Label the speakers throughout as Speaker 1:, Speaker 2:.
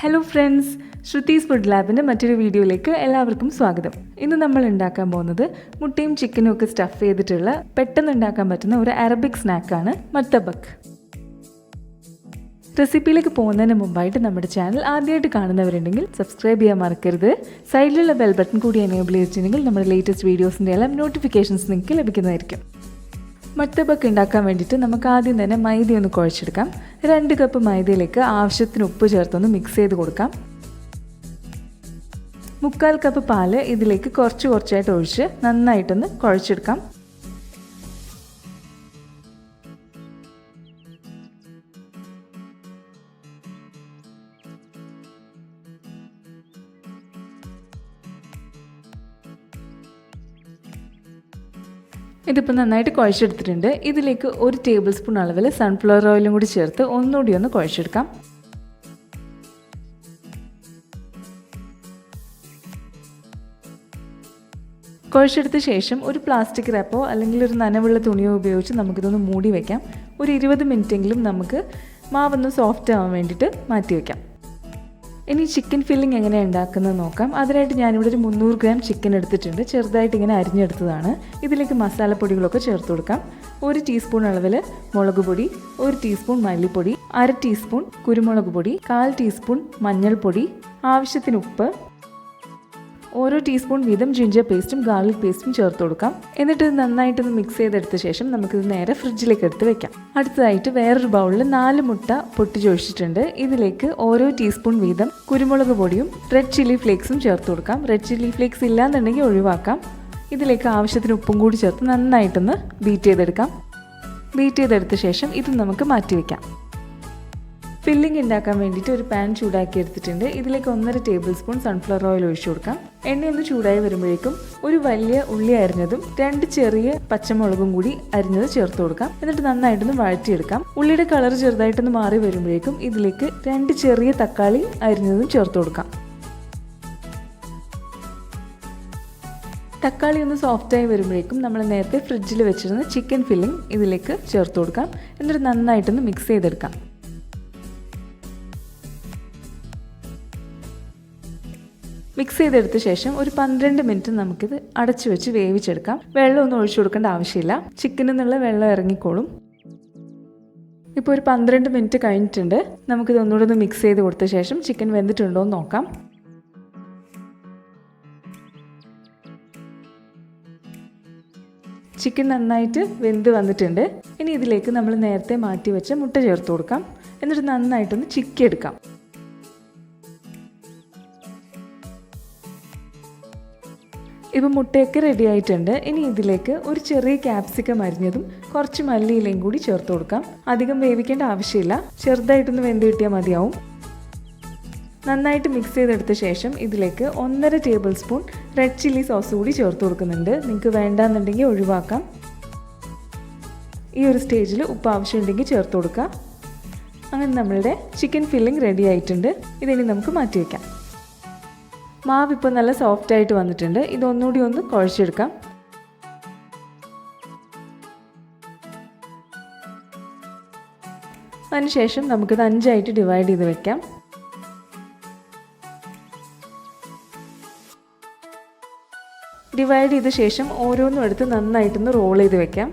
Speaker 1: Hello friends, Shruthi's food ലാബിൻ്റെ മറ്റൊരു വീഡിയോയിലേക്ക് എല്ലാവർക്കും സ്വാഗതം. ഇന്ന് നമ്മൾ ഉണ്ടാക്കാൻ പോകുന്നത് മുട്ടയും ചിക്കനും ഒക്കെ സ്റ്റഫ് ചെയ്തിട്ടുള്ള പെട്ടെന്ന് ഉണ്ടാക്കാൻ പറ്റുന്ന ഒരു അറബിക് സ്നാക്കാണ് മർത്തബഖ്. റെസിപ്പിയിലേക്ക് പോകുന്നതിന് മുമ്പായിട്ട് നമ്മുടെ ചാനൽ ആദ്യമായിട്ട് കാണുന്നവരുണ്ടെങ്കിൽ സബ്സ്ക്രൈബ് ചെയ്യാൻ മറക്കരുത്. സൈഡിലുള്ള ബെൽ ബട്ടൺ കൂടി എനേബിൾ ചെയ്തിട്ടുണ്ടെങ്കിൽ നമ്മുടെ ലേറ്റസ്റ്റ് വീഡിയോസിൻ്റെ എല്ലാം നോട്ടിഫിക്കേഷൻസ് നിങ്ങൾക്ക് ലഭിക്കുന്നതായിരിക്കും. മർത്തബഖ് ഉണ്ടാക്കാൻ വേണ്ടിയിട്ട് നമുക്ക് ആദ്യം തന്നെ മൈദ ഒന്ന് കുഴച്ചെടുക്കാം. 2 കപ്പ് മൈദയിലേക്ക് ആവശ്യത്തിന് ഉപ്പ് ചേർത്തൊന്ന് മിക്സ് ചെയ്ത് കൊടുക്കാം. 3/4 കപ്പ് പാല് ഇതിലേക്ക് കുറച്ചായിട്ട് ഒഴിച്ച് നന്നായിട്ടൊന്ന് കുഴച്ചെടുക്കാം. ഇതിപ്പോൾ നന്നായിട്ട് കുഴച്ചെടുത്തിട്ടുണ്ട്. ഇതിലേക്ക് 1 ടേബിൾ സ്പൂൺ അളവിൽ സൺഫ്ലവർ ഓയിലും കൂടി ചേർത്ത് ഒന്നുകൂടി ഒന്ന് കുഴച്ചെടുക്കാം. കുഴച്ചെടുത്ത ശേഷം ഒരു പ്ലാസ്റ്റിക് റാപ്പോ അല്ലെങ്കിൽ ഒരു നനവുള്ള തുണിയോ ഉപയോഗിച്ച് നമുക്കിതൊന്ന് മൂടി വയ്ക്കാം. ഒരു 20 മിനിറ്റെങ്കിലും നമുക്ക് മാവൊന്ന് സോഫ്റ്റ് ആവാൻ വേണ്ടിയിട്ട് മാറ്റി വയ്ക്കാം. ഇനി ചിക്കൻ ഫില്ലിംഗ് എങ്ങനെയാണ് ഉണ്ടാക്കുന്നത് നോക്കാം. അതിനായിട്ട് ഞാനിവിടെ ഒരു 300 ഗ്രാം ചിക്കൻ എടുത്തിട്ടുണ്ട്. ചെറുതായിട്ട് ഇങ്ങനെ അരിഞ്ഞെടുത്തതാണ്. ഇതിലേക്ക് മസാലപ്പൊടികളൊക്കെ ചേർത്ത് കൊടുക്കാം. 1 ടീസ്പൂൺ അളവിൽ മുളക് പൊടി, 1 ടീസ്പൂൺ മല്ലിപ്പൊടി, 1/2 ടീസ്പൂൺ കുരുമുളക് പൊടി, 1/4 ടീസ്പൂൺ മഞ്ഞൾപ്പൊടി, ആവശ്യത്തിന് ഉപ്പ്, ഓരോ ടീസ്പൂൺ വീതം ജിഞ്ചർ പേസ്റ്റും ഗാർലിക് പേസ്റ്റും ചേർത്ത് കൊടുക്കാം. എന്നിട്ട് ഇത് നന്നായിട്ടൊന്ന് മിക്സ് ചെയ്തെടുത്ത ശേഷം നമുക്കിത് നേരെ ഫ്രിഡ്ജിലേക്ക് എടുത്ത് വെക്കാം. അടുത്തതായിട്ട് വേറൊരു ബൗളിൽ 4 മുട്ട പൊട്ടിച്ചൊഴിച്ചിട്ടുണ്ട്. ഇതിലേക്ക് ഓരോ ടീസ്പൂൺ വീതം കുരുമുളക് പൊടിയും റെഡ് ചില്ലി ഫ്ലേക്സും ചേർത്ത് കൊടുക്കാം. റെഡ് ചില്ലി ഫ്ലേക്സ് ഇല്ലാന്നുണ്ടെങ്കിൽ ഒഴിവാക്കാം. ഇതിലേക്ക് ആവശ്യത്തിന് ഉപ്പും കൂടി ചേർത്ത് നന്നായിട്ടൊന്ന് ബീറ്റ് ചെയ്തെടുത്ത ശേഷം ഇത് നമുക്ക് മാറ്റി വയ്ക്കാം. ഫില്ലിംഗ് ഉണ്ടാക്കാൻ വേണ്ടിയിട്ട് ഒരു പാൻ ചൂടാക്കി എടുത്തിട്ടുണ്ട്. ഇതിലേക്ക് 1.5 ടേബിൾ സ്പൂൺ സൺഫ്ലവർ ഓയിൽ ഒഴിച്ചു കൊടുക്കാം. എണ്ണയൊന്ന് ചൂടായി വരുമ്പോഴേക്കും ഒരു വലിയ ഉള്ളി അരിഞ്ഞതും 2 ചെറിയ പച്ചമുളകും കൂടി അരിഞ്ഞത് ചേർത്ത് കൊടുക്കാം. എന്നിട്ട് നന്നായിട്ടൊന്ന് വഴറ്റിയെടുക്കാം. ഉള്ളിയുടെ കളർ ചെറുതായിട്ടൊന്ന് മാറി വരുമ്പോഴേക്കും ഇതിലേക്ക് 2 ചെറിയ തക്കാളി അരിഞ്ഞതും ചേർത്ത് കൊടുക്കാം. തക്കാളി ഒന്ന് സോഫ്റ്റായി വരുമ്പോഴേക്കും നമ്മൾ നേരത്തെ ഫ്രിഡ്ജിൽ വെച്ചിരുന്ന ചിക്കൻ ഫില്ലിംഗ് ഇതിലേക്ക് ചേർത്ത് കൊടുക്കാം. എന്നിട്ട് നന്നായിട്ടൊന്ന് മിക്സ് ചെയ്തെടുക്കാം. മിക്സ് ചെയ്തെടുത്ത ശേഷം ഒരു 12 മിനിറ്റ് നമുക്കിത് അടച്ചു വെച്ച് വേവിച്ചെടുക്കാം. വെള്ളമൊന്നും ഒഴിച്ചു കൊടുക്കേണ്ട ആവശ്യമില്ല. ചിക്കനിൽ നിന്നുള്ള വെള്ളം ഇറങ്ങിക്കോളും. ഇപ്പോൾ ഒരു 12 മിനിറ്റ് കഴിഞ്ഞിട്ടുണ്ട്. നമുക്കിത് ഒന്നുകൂടെ ഒന്ന് മിക്സ് ചെയ്ത് കൊടുത്ത ശേഷം ചിക്കൻ വെന്തിട്ടുണ്ടോ എന്ന് നോക്കാം. ചിക്കൻ നന്നായിട്ട് വെന്ത് വന്നിട്ടുണ്ട്. ഇനി ഇതിലേക്ക് നമ്മൾ നേരത്തെ മാറ്റി വെച്ച മുട്ട ചേർത്ത് കൊടുക്കാം. എന്നിട്ട് നന്നായിട്ടൊന്ന് ചിക്കിയെടുക്കാം. ഇപ്പോൾ മുട്ടയൊക്കെ റെഡി ആയിട്ടുണ്ട്. ഇനി ഇതിലേക്ക് ഒരു ചെറിയ ക്യാപ്സിക്കം അരിഞ്ഞതും കുറച്ച് മല്ലിയിലയും കൂടി ചേർത്ത് കൊടുക്കാം. അധികം വേവിക്കേണ്ട ആവശ്യമില്ല. ചെറുതായിട്ടൊന്ന് വെന്ത് കിട്ടിയാൽ മതിയാവും. നന്നായിട്ട് മിക്സ് ചെയ്തെടുത്ത ശേഷം ഇതിലേക്ക് 1.5 table spoon red chilli sauce കൂടി ചേർത്ത് കൊടുക്കുന്നുണ്ട്. നിങ്ങൾക്ക് വേണ്ടാന്നുണ്ടെങ്കിൽ ഒഴിവാക്കാം. ഈ ഒരു സ്റ്റേജിൽ ഉപ്പ് ആവശ്യമുണ്ടെങ്കിൽ ചേർത്ത് കൊടുക്കുക. അങ്ങനെ നമ്മളുടെ ചിക്കൻ ഫില്ലിംഗ് റെഡി ആയിട്ടുണ്ട്. ഇതിനി നമുക്ക് മാറ്റി വയ്ക്കാം. മാവ് ഇപ്പോൾ നല്ല സോഫ്റ്റ് ആയിട്ട് വന്നിട്ടുണ്ട്. ഇതൊന്നുകൂടി ഒന്ന് കുഴച്ചെടുക്കാം. അതിനുശേഷം നമുക്കിത് 5 ആയിട്ട് ഡിവൈഡ് ചെയ്ത് വെക്കാം. ഡിവൈഡ് ചെയ്ത ശേഷം ഓരോന്നും എടുത്ത് നന്നായിട്ടൊന്ന് റോൾ ചെയ്ത് വെക്കാം.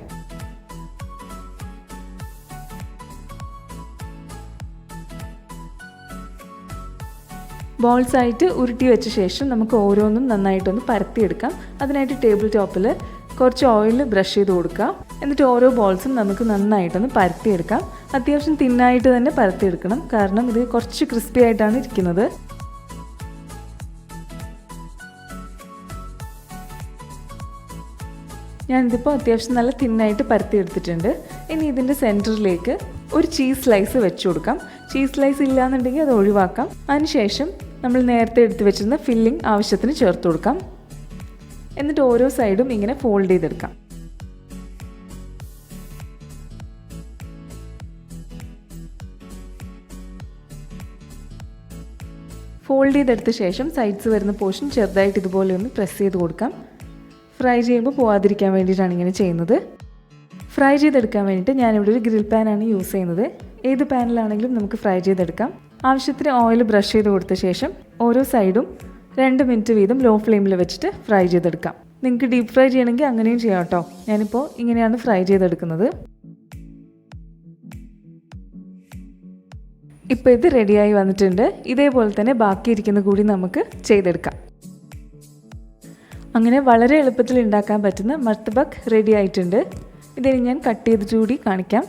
Speaker 1: ബോൾസ് ആയിട്ട് ഉരുട്ടി വെച്ച ശേഷം നമുക്ക് ഓരോന്നും നന്നായിട്ടൊന്ന് പരത്തിയെടുക്കാം. അതിനായിട്ട് ടേബിൾ ടോപ്പിൽ കുറച്ച് ഓയിൽ ബ്രഷ് ചെയ്ത് കൊടുക്കുക. എന്നിട്ട് ഓരോ ബോൾസും നമുക്ക് നന്നായിട്ടൊന്ന് പരത്തിയെടുക്കാം. അത്യാവശ്യം തിന്നായിട്ട് തന്നെ പരത്തിയെടുക്കണം, കാരണം ഇത് കുറച്ച് ക്രിസ്പി ആയിട്ടാണ് ഇരിക്കുന്നത്. ഞാനിതിപ്പോൾ അത്യാവശ്യം നല്ല തിന്നായിട്ട് പരത്തിയെടുത്തിട്ടുണ്ട്. ഇനി ഇതിൻ്റെ സെൻറ്ററിലേക്ക് ഒരു ചീസ് സ്ലൈസ് വെച്ച് കൊടുക്കാം. ചീസ് സ്ലൈസ് ഇല്ലാന്നുണ്ടെങ്കിൽ അത് ഒഴിവാക്കാം. അതിനുശേഷം നമ്മൾ നേരത്തെ എടുത്ത് വെച്ചിരുന്ന ഫില്ലിംഗ് ആവശ്യത്തിന് ചേർത്ത് കൊടുക്കാം. എന്നിട്ട് ഓരോ സൈഡും ഇങ്ങനെ ഫോൾഡ് ചെയ്തെടുക്കാം. ഫോൾഡ് ചെയ്തെടുത്ത ശേഷം സൈഡ്സ് വരുന്ന പോർഷൻ ചെറുതായിട്ട് ഇതുപോലെ ഒന്ന് പ്രസ് ചെയ്ത് കൊടുക്കാം. ഫ്രൈ ചെയ്യുമ്പോൾ പോവാതിരിക്കാൻ വേണ്ടിയിട്ടാണ് ഇങ്ങനെ ചെയ്യുന്നത്. ഫ്രൈ ചെയ്തെടുക്കാൻ വേണ്ടിയിട്ട് ഞാനിവിടെ ഒരു ഗ്രിൽ പാനാണ് യൂസ് ചെയ്യുന്നത്. ഏത് പാനിലാണെങ്കിലും നമുക്ക് ഫ്രൈ ചെയ്തെടുക്കാം. ആവശ്യത്തിന് ഓയിൽ ബ്രഷ് ചെയ്ത് കൊടുത്ത ശേഷം ഓരോ സൈഡും 2 മിനിറ്റ് വീതം ലോ ഫ്ലെയിമിൽ വെച്ചിട്ട് ഫ്രൈ ചെയ്തെടുക്കാം. നിങ്ങൾക്ക് ഡീപ്പ് ഫ്രൈ ചെയ്യണമെങ്കിൽ അങ്ങനെയും ചെയ്യാം കേട്ടോ. ഞാനിപ്പോൾ ഇങ്ങനെയാണ് ഫ്രൈ ചെയ്തെടുക്കുന്നത്. ഇപ്പോൾ ഇത് റെഡിയായി വന്നിട്ടുണ്ട്. ഇതേപോലെ തന്നെ ബാക്കിയിരിക്കുന്ന കൂടി നമുക്ക് ചെയ്തെടുക്കാം. അങ്ങനെ വളരെ എളുപ്പത്തിൽ ഉണ്ടാക്കാൻ പറ്റുന്ന മർത്തബഖ് റെഡി ആയിട്ടുണ്ട്. ഇതിന് ഞാൻ കട്ട് ചെയ്ത് കൂടി കാണിക്കാം.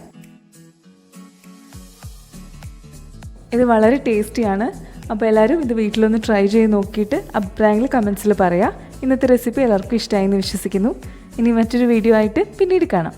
Speaker 1: ഇത് വളരെ ടേസ്റ്റിയാണ്. അപ്പോൾ എല്ലാവരും ഇത് വീട്ടിലൊന്ന് ട്രൈ ചെയ്ത് നോക്കിയിട്ട് അഭിപ്രായങ്ങൾ കമൻസിൽ പറയാം. ഇന്നത്തെ റെസിപ്പി എല്ലാവർക്കും ഇഷ്ടമായി എന്ന് വിശ്വസിക്കുന്നു. ഇനി മറ്റൊരു വീഡിയോ ആയിട്ട് പിന്നീട് കാണാം.